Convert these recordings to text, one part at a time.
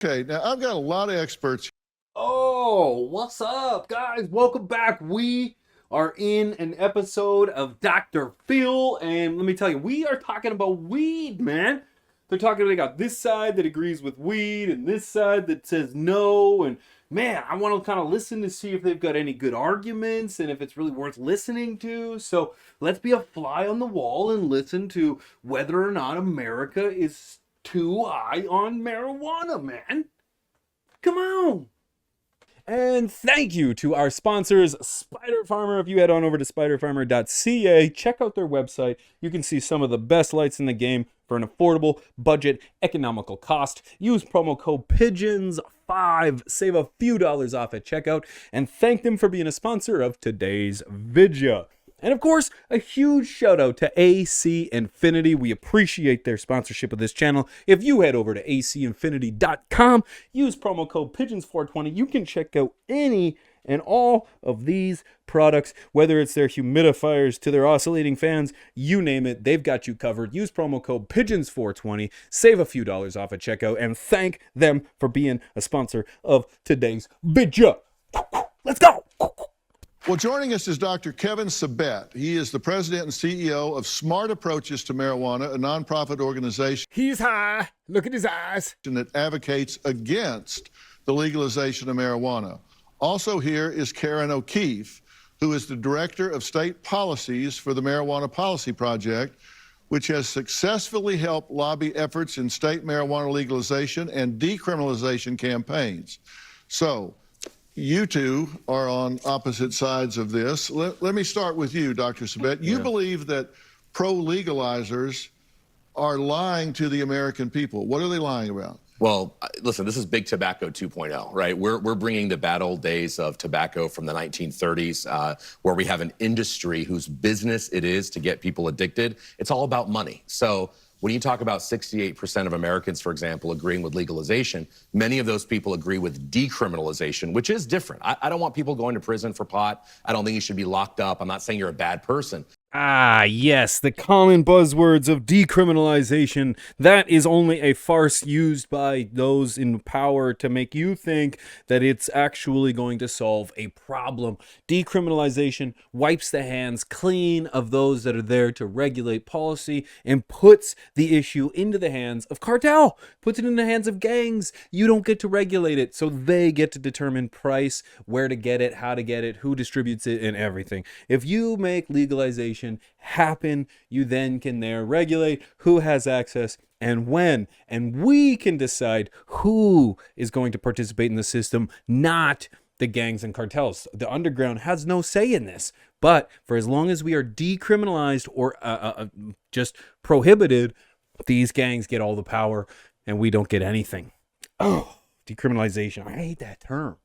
Okay, now I've got a lot of experts. Oh, what's up, guys? Welcome back. We are in an episode of Dr. Phil, and let me tell you, we are talking about weed, man. They're talking, they got this side that agrees with weed and this side that says no, and man, I want to kind of listen to see if they've got any good arguments and if it's really worth listening to. So let's be a fly on the wall and listen to whether or not America is too high on marijuana, man. Come on. And thank you to our sponsors, Spider Farmer. If you head on over to spiderfarmer.ca, check out their website. You can see some of the best lights in the game for an affordable, budget, economical cost. Use promo code PIGEONS5, save a few dollars off at checkout, and thank them for being a sponsor of today's video. And of course, a huge shout out to AC Infinity. We appreciate their sponsorship of this channel. If you head over to acinfinity.com, use promo code PIGEONS420, you can check out any and all of these products, whether it's their humidifiers to their oscillating fans, you name it, they've got you covered. Use promo code PIGEONS420, save a few dollars off at checkout, and thank them for being a sponsor of today's video. Let's go! Well, joining us is Dr. Kevin Sabet. He is the president and CEO of Smart Approaches to Marijuana, a nonprofit organization. He's high. Look at his eyes. That advocates against the legalization of marijuana. Also here is Karen O'Keefe, who is the director of state policies for the Marijuana Policy Project, which has successfully helped lobby efforts in state marijuana legalization and decriminalization campaigns. So, you two are on opposite sides of this. Let me start with you, Dr. Sabet. You believe that pro-legalizers are lying to the American people. What are they lying about? Well, listen, this is Big Tobacco 2.0, right? We're bringing the bad old days of tobacco from the 1930s, where we have an industry whose business it is to get people addicted. It's all about money. So when you talk about 68% of Americans, for example, agreeing with legalization, many of those people agree with decriminalization, which is different. I don't want people going to prison for pot. I don't think you should be locked up. I'm not saying you're a bad person. Ah, yes, the common buzzwords of decriminalization. That is only a farce used by those in power to make you think that it's actually going to solve a problem. Decriminalization wipes the hands clean of those that are there to regulate policy and puts the issue into the hands of cartel, puts it in the hands of gangs. You don't get to regulate it, so they get to determine price, where to get it, how to get it, who distributes it, and everything. If you make legalization happen, you then can there regulate who has access and when, and we can decide who is going to participate in the system, not the gangs and cartels. The underground has no say in this, but for as long as we are decriminalized or just prohibited, these gangs get all the power and we don't get anything. Oh, decriminalization, I hate that term.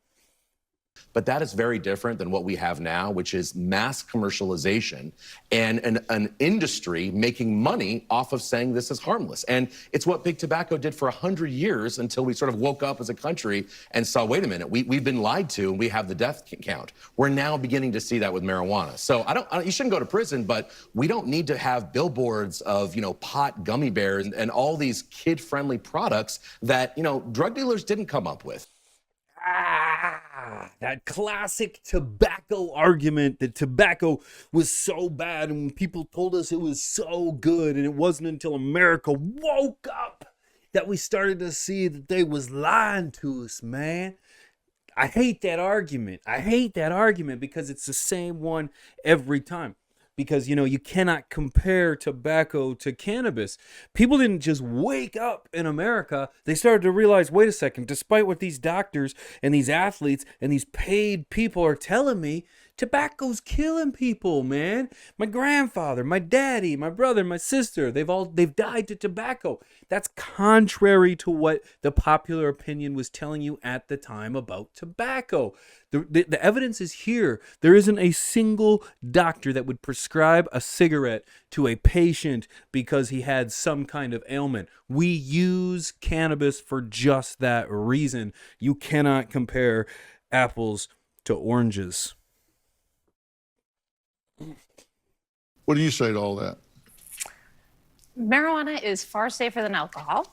But that is very different than what we have now, which is mass commercialization and an industry making money off of saying this is harmless. And it's what Big Tobacco did for 100 years until we sort of woke up as a country and saw, wait a minute, we've been lied to and we have the death count. We're now beginning to see that with marijuana. So you shouldn't go to prison, but we don't need to have billboards of, pot gummy bears and all these kid-friendly products that, drug dealers didn't come up with. That classic tobacco argument that tobacco was so bad and when people told us it was so good, and it wasn't until America woke up that we started to see that they was lying to us, man. I hate that argument. I hate that argument because it's the same one every time. Because, you cannot compare tobacco to cannabis. People didn't just wake up in America. They started to realize, wait a second, despite what these doctors and these athletes and these paid people are telling me, tobacco's killing people, man. My grandfather, my daddy, my brother, my sister, they've died to tobacco. That's contrary to what the popular opinion was telling you at the time about tobacco. The evidence is here. There isn't a single doctor that would prescribe a cigarette to a patient because he had some kind of ailment. We use cannabis for just that reason. You cannot compare apples to oranges. What do you say to all that? Marijuana is far safer than alcohol.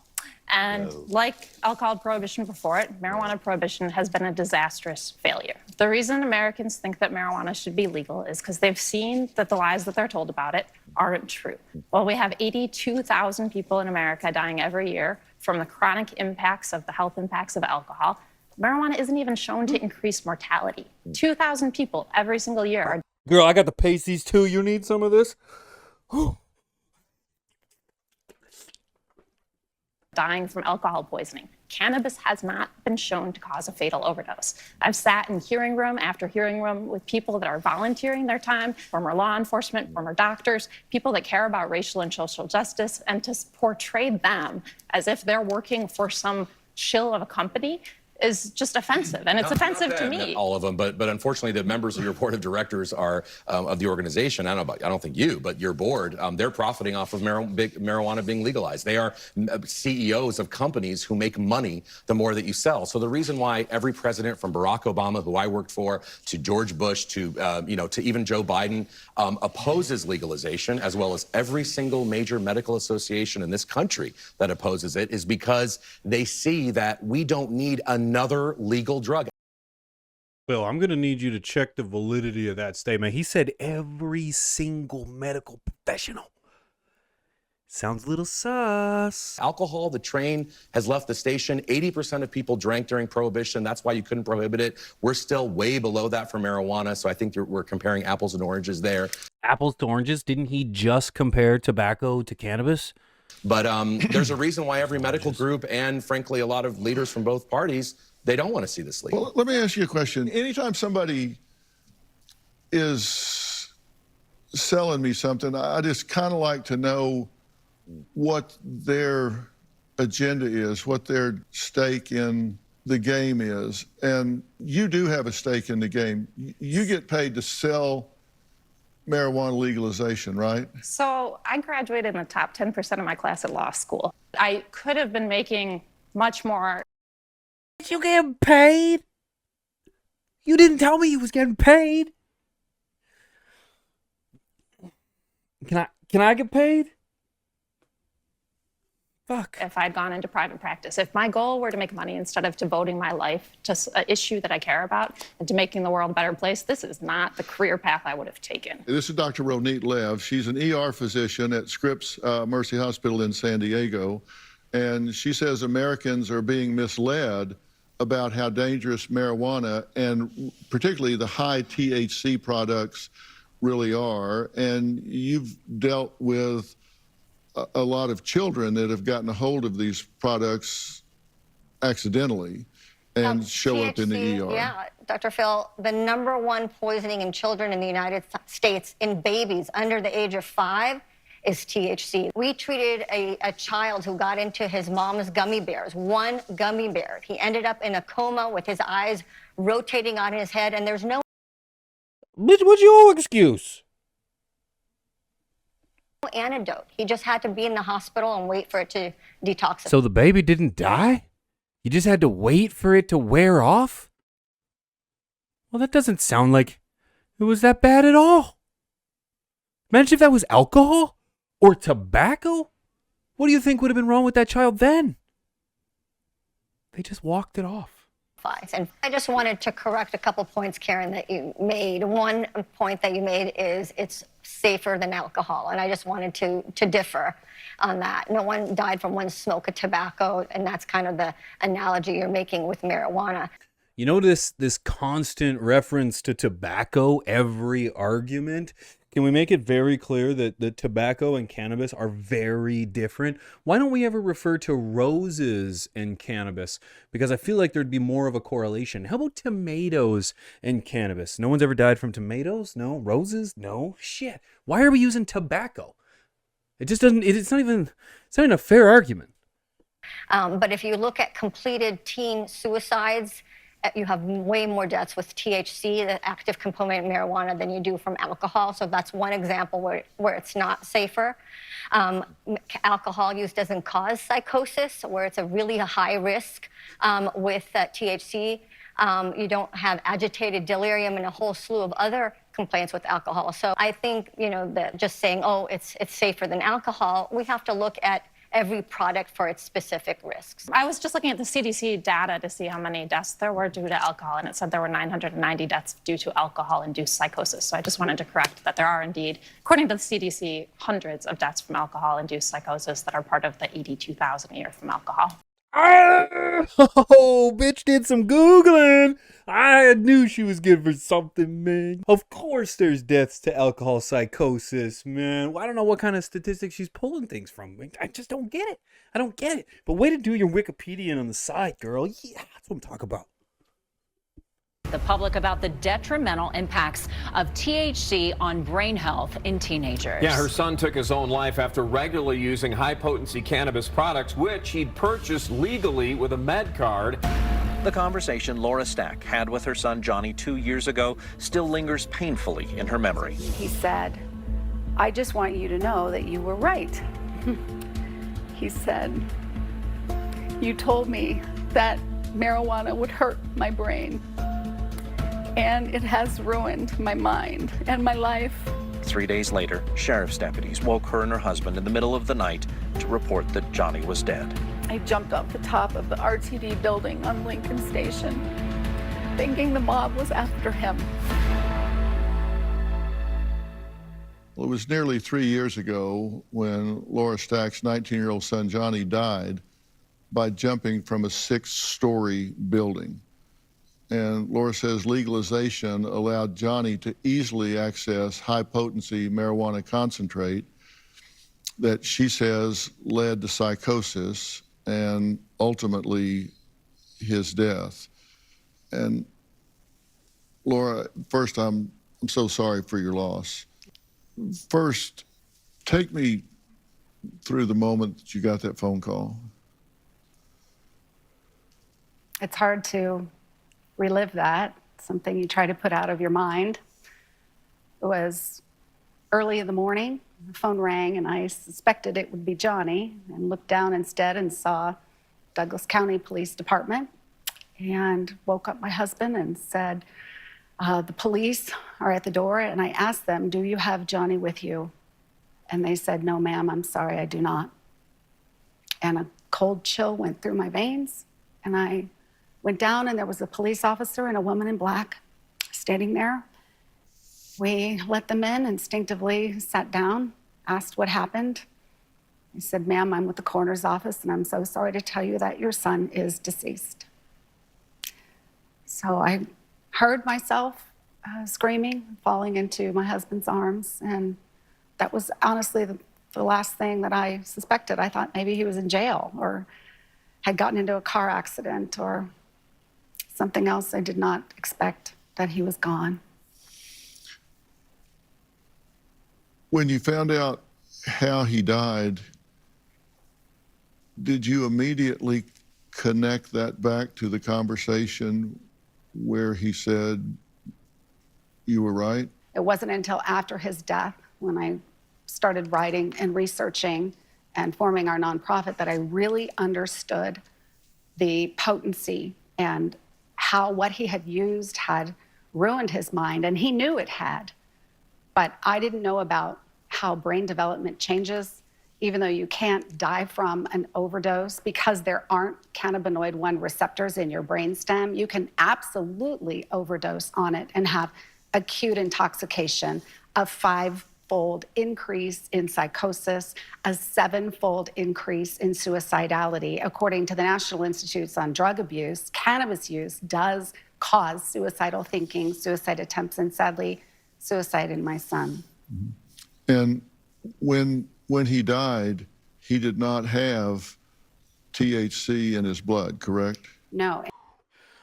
And like alcohol prohibition before it, marijuana prohibition has been a disastrous failure. The reason Americans think that marijuana should be legal is because they've seen that the lies that they're told about it aren't true. Well, we have 82,000 people in America dying every year from the chronic impacts of the health impacts of alcohol. Marijuana isn't even shown to increase mortality. 2,000 people every single year are Girl, I got the pasties too. You need some of this? dying from alcohol poisoning. Cannabis has not been shown to cause a fatal overdose. I've sat in hearing room after hearing room with people that are volunteering their time, former law enforcement, former doctors, people that care about racial and social justice, and to portray them as if they're working for some shill of a company is just offensive, and it's offensive to me. All of them, but unfortunately, the members of your board of directors are of the organization. I don't think you, but your board. They're profiting off of marijuana being legalized. They are CEOs of companies who make money the more that you sell. So the reason why every president, from Barack Obama, who I worked for, to George Bush, to to even Joe Biden, opposes legalization, as well as every single major medical association in this country that opposes it, is because they see that we don't need another legal drug. Bill, I'm going to need you to check the validity of that statement. He said every single medical professional. Sounds a little sus. Alcohol, the train has left the station. 80% of people drank during Prohibition. That's why you couldn't prohibit it. We're still way below that for marijuana, so I think we're comparing apples and oranges there. Apples to oranges? Didn't he just compare tobacco to cannabis? But there's a reason why every medical group and, frankly, a lot of leaders from both parties, they don't want to see this legal. Well, let me ask you a question. Anytime somebody is selling me something, I just kind of like to know what their agenda is, what their stake in the game is. And you do have a stake in the game. You get paid to sell marijuana legalization, right? So I graduated in the top 10% of my class at law school. I could have been making much more. Did you get paid? You didn't tell me you was getting paid. Can I get paid? Fuck. If I'd gone into private practice. If my goal were to make money instead of devoting my life to an issue that I care about and to making the world a better place, this is not the career path I would have taken. This is Dr. Ronit Lev. She's an ER physician at Scripps Mercy Hospital in San Diego. And she says Americans are being misled about how dangerous marijuana and particularly the high THC products really are. And you've dealt with a lot of children that have gotten a hold of these products accidentally and show up in the ER. Yeah, Dr. Phil, the #1 poisoning in children in the United States in babies under the age of 5 is THC. We treated a child who got into his mom's gummy bears, one gummy bear. He ended up in a coma with his eyes rotating on his head, and there's no What's your excuse? antidote. He just had to be in the hospital and wait for it to detoxify. So the baby didn't die? You just had to wait for it to wear off? Well, that doesn't sound like it was that bad at all. Imagine if that was alcohol or tobacco. What do you think would have been wrong with that child then? They just walked it off. And I just wanted to correct a couple points, Karen, that you made. One point that you made is it's safer than alcohol, and I just wanted to differ on that. No one died from one smoke of tobacco, and that's kind of the analogy you're making with marijuana. You know this constant reference to tobacco, every argument? Can we make it very clear that the tobacco and cannabis are very different? Why don't we ever refer to roses and cannabis? Because I feel like there'd be more of a correlation. How about tomatoes and cannabis? No one's ever died from tomatoes? No. Roses? No. Shit. Why are we using tobacco? It just doesn't, it's not even a fair argument. But if you look at completed teen suicides, you have way more deaths with THC, the active component in marijuana, than you do from alcohol. So that's one example where it's not safer. Alcohol use doesn't cause psychosis, where it's a really high risk with THC. You don't have agitated delirium and a whole slew of other complaints with alcohol. So I think, that just saying, oh, it's safer than alcohol, we have to look at every product for its specific risks. I was just looking at the CDC data to see how many deaths there were due to alcohol, and it said there were 990 deaths due to alcohol-induced psychosis. So I just wanted to correct that there are indeed, according to the CDC, hundreds of deaths from alcohol-induced psychosis that are part of the 82,000 a year from alcohol. Oh, bitch did some Googling. I knew she was good for something, man. Of course there's deaths to alcohol psychosis, man. I don't know what kind of statistics she's pulling things from. I just don't get it. I don't get it. But way to do your Wikipedia on the side, girl. Yeah, that's what I'm talking about. The public about the detrimental impacts of THC on brain health in teenagers. Yeah, her son took his own life after regularly using high-potency cannabis products, which he'd purchased legally with a med card. The conversation Laura Stack had with her son Johnny 2 years ago still lingers painfully in her memory. He said, "I just want you to know that you were right." He said, "You told me that marijuana would hurt my brain, and it has ruined my mind and my life." 3 days later, sheriff's deputies woke her and her husband in the middle of the night to report that Johnny was dead. I jumped off the top of the RTD building on Lincoln Station, thinking the mob was after him. Well, it was nearly 3 years ago when Laura Stack's 19-year-old son Johnny died by jumping from a 6-story building. And Laura says legalization allowed Johnny to easily access high-potency marijuana concentrate that she says led to psychosis and ultimately his death. And Laura, first, I'm so sorry for your loss. First, take me through the moment that you got that phone call. It's hard to relive that, something you try to put out of your mind. It was early in the morning, the phone rang, and I suspected it would be Johnny, and looked down instead and saw Douglas County Police Department, and woke up my husband and said, the police are at the door, and I asked them, "Do you have Johnny with you?" And they said, "No, ma'am, I'm sorry, I do not." And a cold chill went through my veins, and I went down, and there was a police officer and a woman in black standing there. We let them in, instinctively sat down, asked what happened. He said, "Ma'am, I'm with the coroner's office, and I'm so sorry to tell you that your son is deceased." So I heard myself screaming, falling into my husband's arms, and that was honestly the last thing that I suspected. I thought maybe he was in jail or had gotten into a car accident or something else. I did not expect that he was gone. When you found out how he died, did you immediately connect that back to the conversation where he said you were right? It wasn't until after his death, when I started writing and researching and forming our nonprofit, that I really understood the potency and how what he had used had ruined his mind, and he knew it had. But I didn't know about how brain development changes, even though you can't die from an overdose because there aren't cannabinoid 1 receptors in your brainstem. You can absolutely overdose on it and have acute intoxication, a 5-fold increase in psychosis, a 7-fold increase in suicidality. According to the National Institutes on Drug Abuse, cannabis use does cause suicidal thinking, suicide attempts, and sadly, suicide in my son. And when he died, he did not have THC in his blood, correct? No.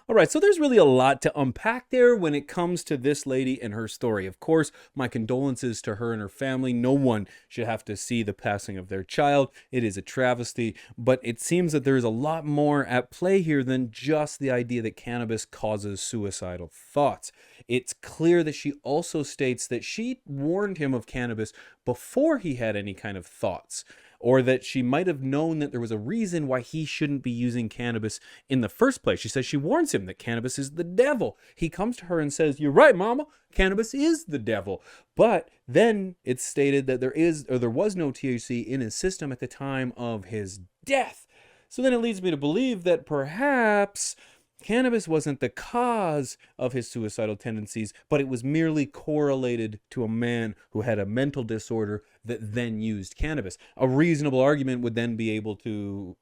All right, so there's really a lot to unpack there when it comes to this lady and her story. Of course, my condolences to her and her family. No one should have to see the passing of their child. It is a travesty, but it seems that there's a lot more at play here than just the idea that cannabis causes suicidal thoughts. It's clear that she also states that she warned him of cannabis before he had any kind of thoughts. or that she might have known that there was a reason why he shouldn't be using cannabis in the first place. She says she warns him that cannabis is the devil. He comes to her and says, "You're right, mama, cannabis is the devil." But then it's stated that there was no THC in his system at the time of his death. So then it leads me to believe that perhaps cannabis wasn't the cause of his suicidal tendencies, but it was merely correlated to a man who had a mental disorder that then used cannabis. A reasonable argument would then be able to,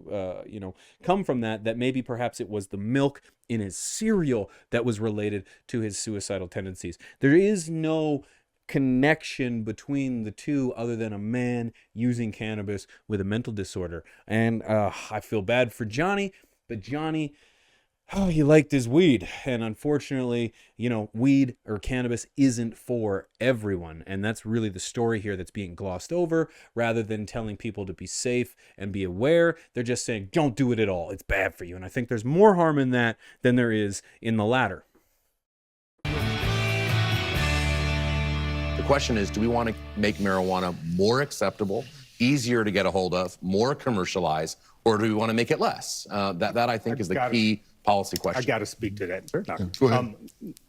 come from that maybe perhaps it was the milk in his cereal that was related to his suicidal tendencies. There is no connection between the two other than a man using cannabis with a mental disorder. And I feel bad for Johnny, but Johnny, he liked his weed, and unfortunately, weed or cannabis isn't for everyone, and that's really the story here that's being glossed over. Rather than telling people to be safe and be aware, they're just saying, don't do it at all, it's bad for you. And I think there's more harm in that than there is in the latter. The question is, do we want to make marijuana more acceptable, easier to get a hold of, more commercialized, or do we want to make it less? That I think is the key policy question. I got to speak to that. Sure. Go ahead.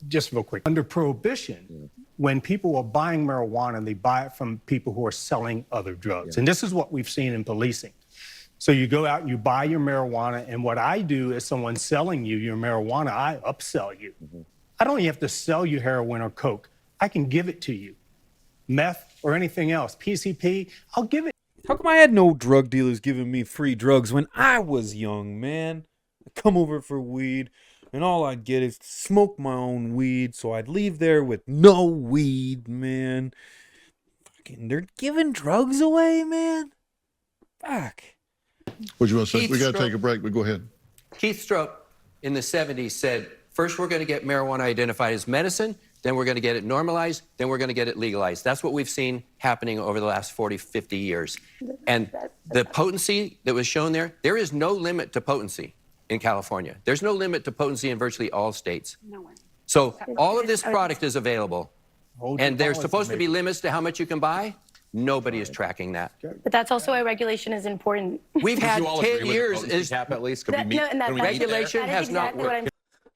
Just real quick. Under Prohibition, when people are buying marijuana, they buy it from people who are selling other drugs. And this is what we've seen in policing. So you go out and you buy your marijuana, and what I do is someone selling you your marijuana, I upsell you. I don't even have to sell you heroin or coke. I can give it to you. Meth or anything else, PCP, I'll give it. How come I had no drug dealers giving me free drugs when I was young, man? I'd come over for weed, and all I'd get is smoke my own weed, so I'd leave there with no weed, man. Fucking, they're giving drugs away, man. Fuck. What you want to say? Keith We got to Stroke. take a break, but go ahead. Keith Stroke in the 70s said, first we're going to get marijuana identified as medicine, then we're going to get it normalized, then we're going to get it legalized. That's what we've seen happening over the last 40, 50 years. And the potency that was shown there is no limit to potency in California. There's no limit to potency in virtually all states. Nowhere. So all of this product is available. Hold And your there's policy, supposed to be maybe. limits to how much you can buy. Nobody is tracking that. But that's also why regulation is important. We've had you all 10 agree with the years potency is cap at least? Could we That- meet? no, and that- can we meet there? regulation That is has not exactly what worked. I'm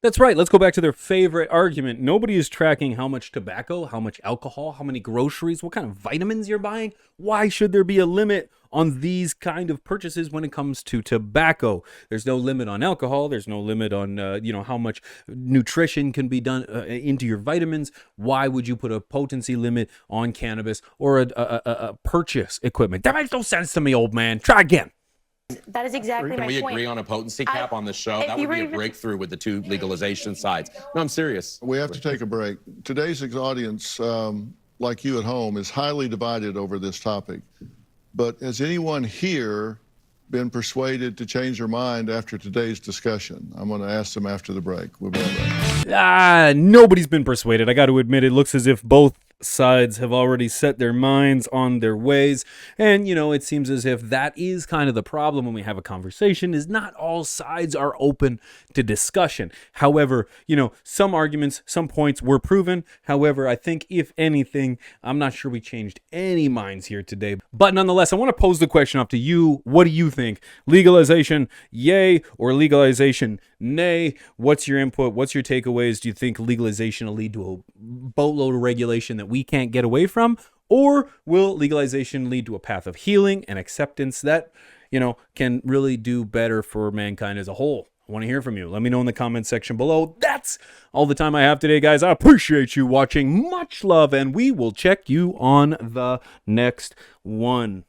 That's right. Let's go back to their favorite argument. Nobody is tracking how much tobacco, how much alcohol, how many groceries, what kind of vitamins you're buying. Why should there be a limit on these kind of purchases when it comes to tobacco? There's no limit on alcohol. There's no limit on, how much nutrition can be done into your vitamins. Why would you put a potency limit on cannabis or a purchase equipment? That makes no sense to me, old man. Try again. That is exactly Can my we point. agree on a potency cap on the show? if That you would be were a even- breakthrough with the two legalization sides. No, I'm serious. We have to take a break. Today's audience, like you at home, is highly divided over this topic. But has anyone here been persuaded to change their mind after today's discussion? I'm going to ask them after the break. We'll be right back. Nobody's been persuaded. I got to admit, it looks as if both sides have already set their minds on their ways. And, it seems as if that is kind of the problem when we have a conversation, is not all sides are open to discussion. However, some arguments, some points were proven. However, I think if anything, I'm not sure we changed any minds here today. But nonetheless, I want to pose the question up to you. What do you think? Legalization, yay, or legalization, nay? What's your input? What's your takeaways? Do you think legalization will lead to a boatload of regulation that we can't get away from? Or will legalization lead to a path of healing and acceptance that, can really do better for mankind as a whole? I want to hear from you. Let me know in the comment section below. That's all the time I have today, guys. I appreciate you watching. Much love, and we will check you on the next one.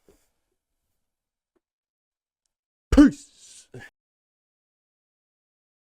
Peace.